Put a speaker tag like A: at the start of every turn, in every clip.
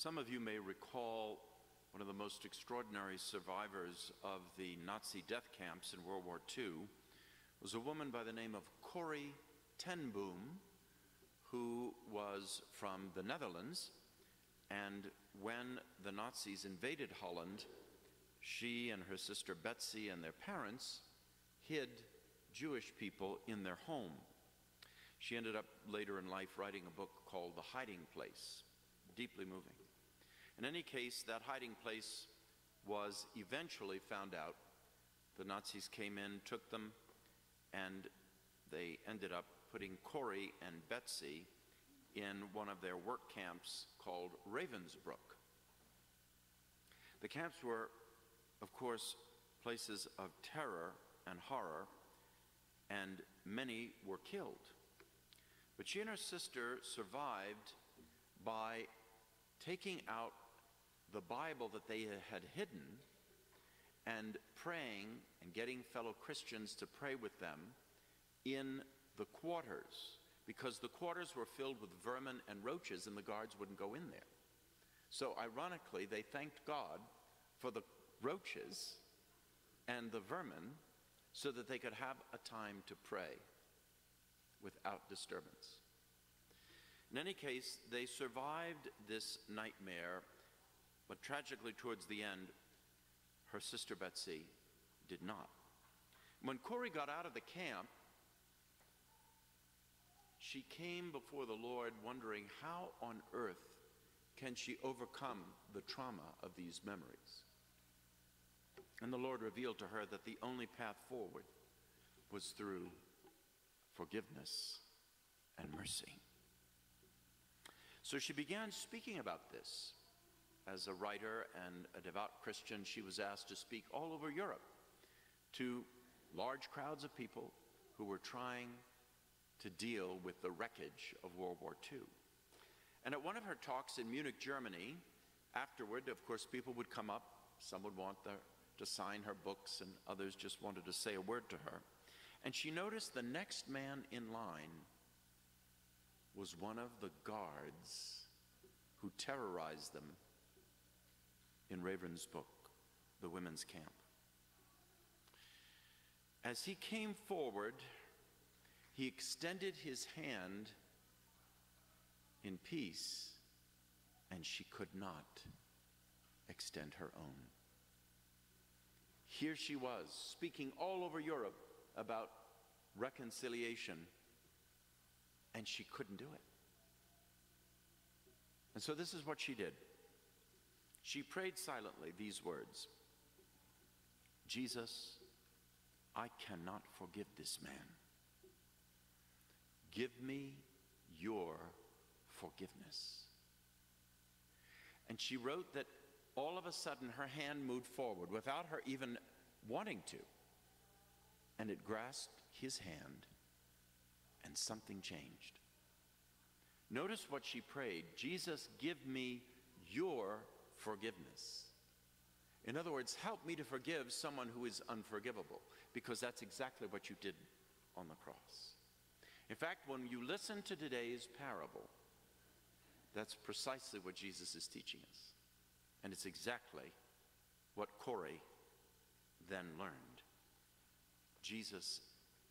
A: Some of you may recall one of the most extraordinary survivors of the Nazi death camps in World War II was a woman by the name of Corrie ten Boom, who was from the Netherlands, and when the Nazis invaded Holland, she and her sister Betsy and their parents hid Jewish people in their home. She ended up later in life writing a book called The Hiding Place, deeply moving. In any case, that hiding place was eventually found out. The Nazis came in, took them, and they ended up putting Corrie and Betsy in one of their work camps called Ravensbrück. The camps were, of course, places of terror and horror, and many were killed. But she and her sister survived by taking out the Bible that they had hidden and praying and getting fellow Christians to pray with them in the quarters, because the quarters were filled with vermin and roaches and the guards wouldn't go in there. So ironically, they thanked God for the roaches and the vermin so that they could have a time to pray without disturbance. In any case, they survived this nightmare, but tragically towards the end, her sister Betsy did not. When Corrie got out of the camp, she came before the Lord wondering how on earth can she overcome the trauma of these memories. And the Lord revealed to her that the only path forward was through forgiveness and mercy. So she began speaking about this. As a writer and a devout Christian, she was asked to speak all over Europe to large crowds of people who were trying to deal with the wreckage of World War II. And at one of her talks in Munich, Germany, afterward, of course, people would come up. Some would want to sign her books, and others just wanted to say a word to her. And she noticed the next man in line was one of the guards who terrorized them in Ravensbrück, the women's camp. As he came forward, he extended his hand in peace, and she could not extend her own. Here she was, speaking all over Europe about reconciliation, and she couldn't do it. And so this is what she did. She prayed silently these words: Jesus, I cannot forgive this man. Give me your forgiveness. And she wrote that all of a sudden her hand moved forward without her even wanting to, and it grasped his hand, and something changed. Notice what she prayed: Jesus, give me your forgiveness. In other words, help me to forgive someone who is unforgivable, because that's exactly what you did on the cross. In fact, when you listen to today's parable, that's precisely what Jesus is teaching us. And it's exactly what Corrie then learned. Jesus,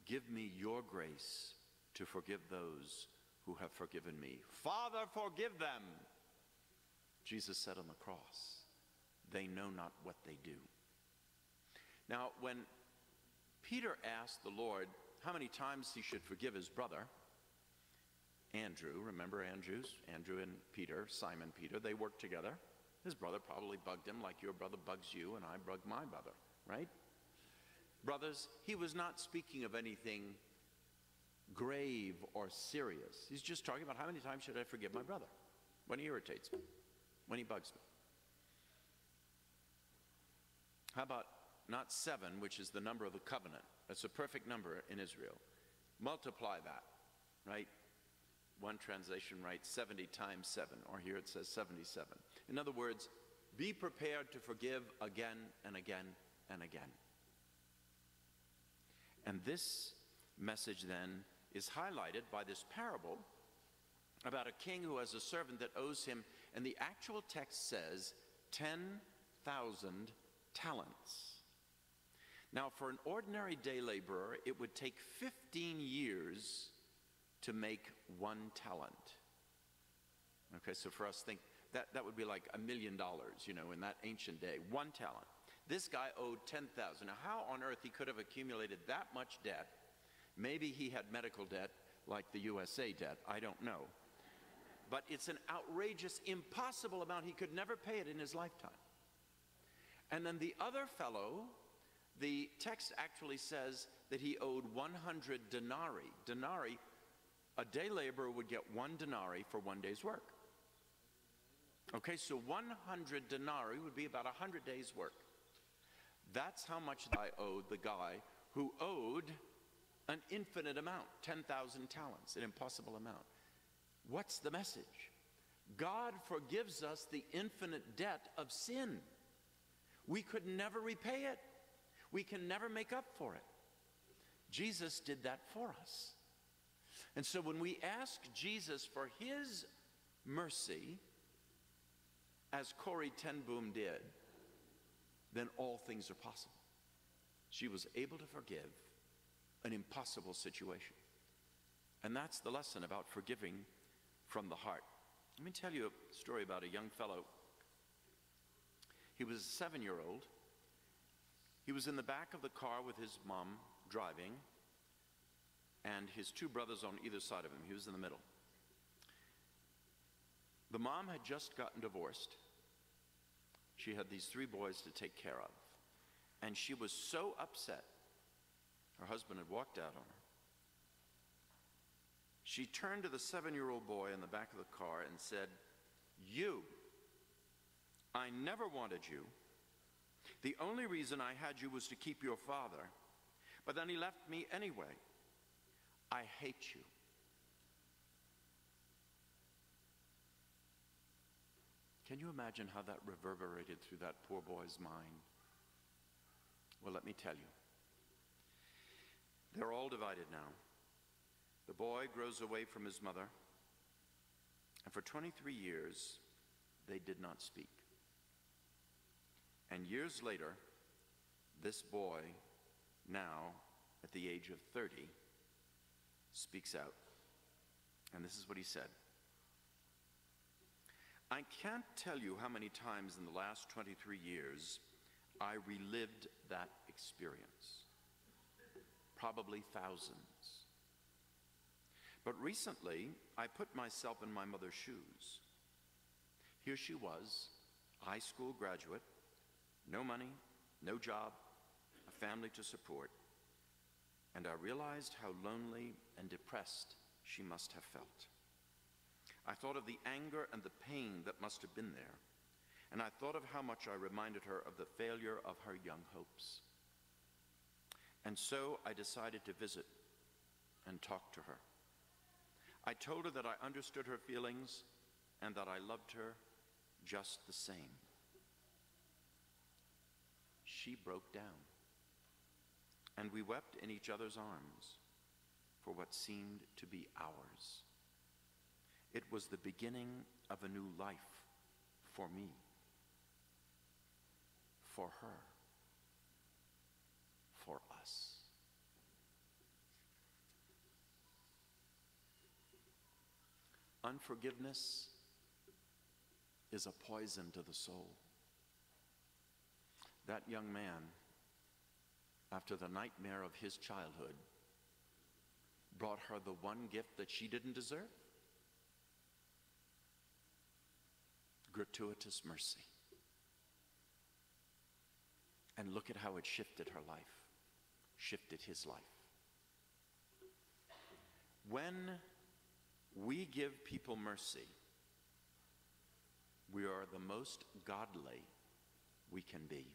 A: give me your grace to forgive those who have forgiven me. Father, forgive them. Jesus said on the cross, they know not what they do. Now, when Peter asked the Lord how many times he should forgive his brother, Andrew, remember Andrew and Peter, Simon Peter, they worked together. His brother probably bugged him like your brother bugs you and I bug my brother, right? Brothers, he was not speaking of anything grave or serious. He's just talking about how many times should I forgive my brother when he irritates me, when he bugs me. How about not 7, which is the number of the covenant? That's a perfect number in Israel. Multiply that, right? One translation writes 70 times 7, or here it says 77. In other words, be prepared to forgive again and again and again. And this message then is highlighted by this parable about a king who has a servant that owes him And the actual text says 10,000 talents. Now, for an ordinary day laborer, it would take 15 years to make 1 talent. Okay, so for us, think that would be like $1 million, you know, in that ancient day, 1 talent. This guy owed 10,000. Now, how on earth he could have accumulated that much debt? Maybe he had medical debt like the USA debt, I don't know. But it's an outrageous, impossible amount. He could never pay it in his lifetime. And then the other fellow, the text actually says that he owed 100 denarii. Denarii, a day laborer would get 1 denarii for 1 day's work. Okay, so 100 denarii would be about 100 days' work. That's how much I owed the guy who owed an infinite amount, 10,000 talents, an impossible amount. What's the message? God forgives us the infinite debt of sin. We could never repay it. We can never make up for it. Jesus did that for us. And so when we ask Jesus for his mercy, as Corrie ten Boom did, then all things are possible. She was able to forgive an impossible situation. And that's the lesson about forgiving from the heart. Let me tell you a story about a young fellow. He was a 7-year-old. He was in the back of the car with his mom driving, and his 2 brothers on either side of him. He was in the middle. The mom had just gotten divorced. She had these 3 boys to take care of. And she was so upset. Her husband had walked out on her. She turned to the 7-year-old boy in the back of the car and said, "You, I never wanted you. The only reason I had you was to keep your father. But then he left me anyway. I hate you." Can you imagine how that reverberated through that poor boy's mind? Well, let me tell you. They're all divided now. The boy grows away from his mother, and for 23 years, they did not speak. And years later, this boy, now at the age of 30, speaks out. And this is what he said. "I can't tell you how many times in the last 23 years I relived that experience. Probably thousands. But recently, I put myself in my mother's shoes. Here she was, high school graduate, no money, no job, a family to support, and I realized how lonely and depressed she must have felt. I thought of the anger and the pain that must have been there, and I thought of how much I reminded her of the failure of her young hopes. And so I decided to visit and talk to her. I told her that I understood her feelings and that I loved her just the same. She broke down, and we wept in each other's arms for what seemed to be hours. It was the beginning of a new life for me, for her, for us. Unforgiveness is a poison to the soul. That young man, after the nightmare of his childhood, brought her the one gift that she didn't deserve: gratuitous mercy. And look at how it shifted her life, shifted his life. When we give people mercy, we are the most godly we can be.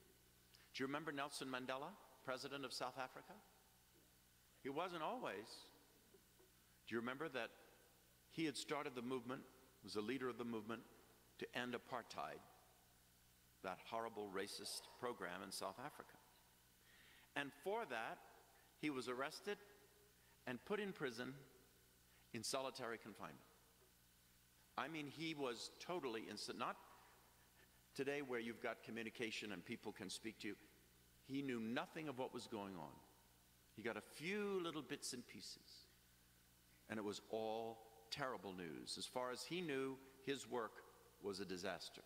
A: Do you remember Nelson Mandela, president of South Africa? He wasn't always. Do you remember that he had started the movement, was a leader of the movement to end apartheid, that horrible racist program in South Africa? And for that, he was arrested and put in prison in solitary confinement. I mean, he was totally instant. Not today where you've got communication and people can speak to you. He knew nothing of what was going on. He got a few little bits and pieces. And it was all terrible news. As far as he knew, his work was a disaster.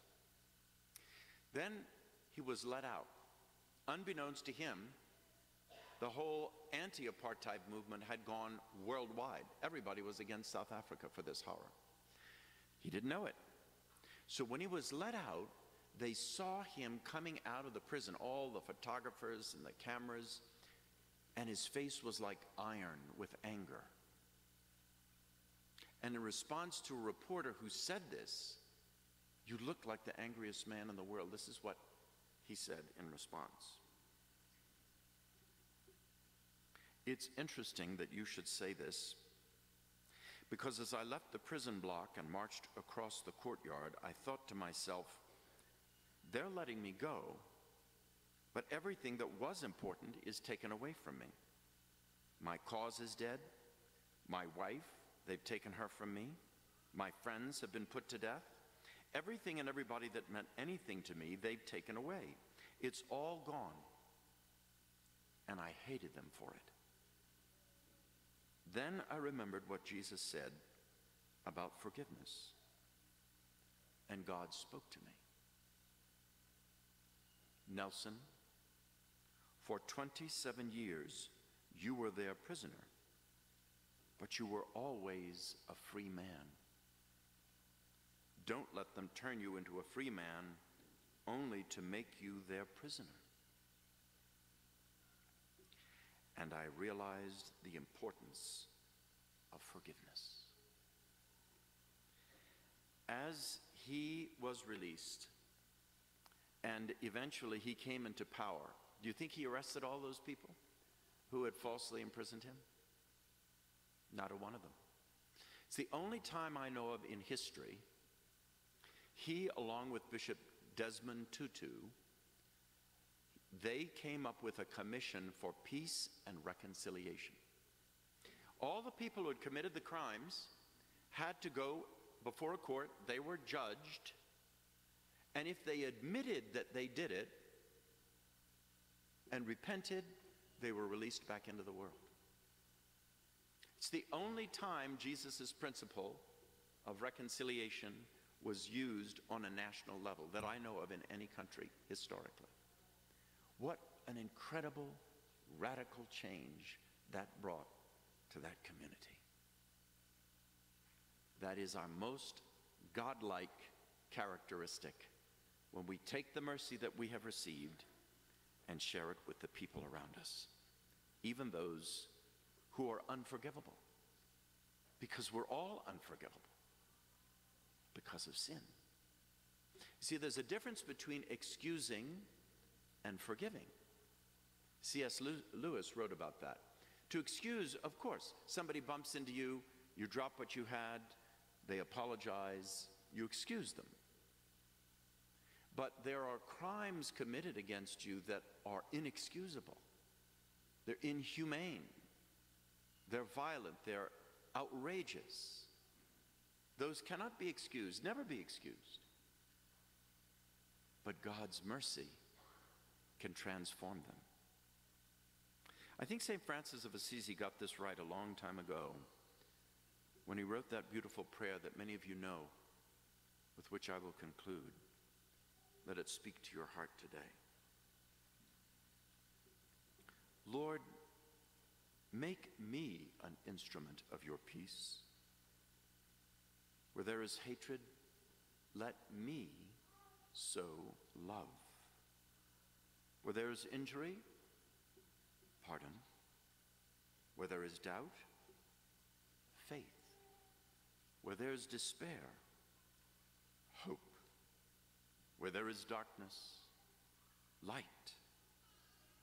A: Then he was let out. Unbeknownst to him, the whole anti-apartheid movement had gone worldwide. Everybody was against South Africa for this horror. He didn't know it. So when he was let out, they saw him coming out of the prison, all the photographers and the cameras, and his face was like iron with anger. And in response to a reporter who said this, "You look like the angriest man in the world," this is what he said in response. It's interesting that you should say this, because as I left the prison block and marched across the courtyard, I thought to myself, they're letting me go, but everything that was important is taken away from me. My cause is dead. My wife, they've taken her from me. My friends have been put to death. Everything and everybody that meant anything to me, they've taken away. It's all gone. And I hated them for it. Then I remembered what Jesus said about forgiveness. And God spoke to me. Nelson, for 27 years, you were their prisoner, but you were always a free man. Don't let them turn you into a free man only to make you their prisoner. And I realized the importance of forgiveness. As he was released, and eventually he came into power, do you think he arrested all those people who had falsely imprisoned him? Not a one of them. It's the only time I know of in history, he, along with Bishop Desmond Tutu, they came up with a commission for peace and reconciliation. All the people who had committed the crimes had to go before a court. They were judged, and if they admitted that they did it and repented, they were released back into the world. It's the only time Jesus' principle of reconciliation was used on a national level that I know of in any country historically. What an incredible, radical change that brought to that community. That is our most godlike characteristic, when we take the mercy that we have received and share it with the people around us, even those who are unforgivable, because we're all unforgivable because of sin. See, there's a difference between excusing and forgiving. C.S. Lewis wrote about that. To excuse, of course, somebody bumps into you, you drop what you had, they apologize, you excuse them. But there are crimes committed against you that are inexcusable. They're inhumane. They're violent. They're outrageous. Those cannot be excused, never be excused. But God's mercy can transform them. I think St. Francis of Assisi got this right a long time ago when he wrote that beautiful prayer that many of you know, with which I will conclude. Let it speak to your heart today. Lord, make me an instrument of your peace. Where there is hatred, let me sow love. Where there is injury, pardon. Where there is doubt, faith. Where there is despair, hope. Where there is darkness, light.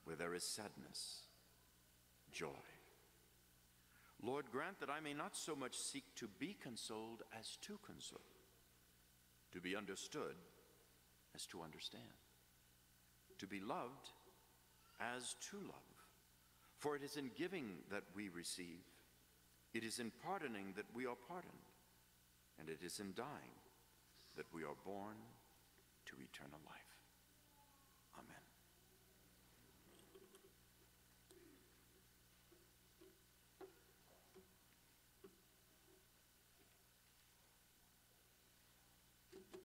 A: Where there is sadness, joy. Lord, grant that I may not so much seek to be consoled as to console, to be understood as to understand, to be loved as to love. For it is in giving that we receive. It is in pardoning that we are pardoned. and it is in dying that we are born to eternal life.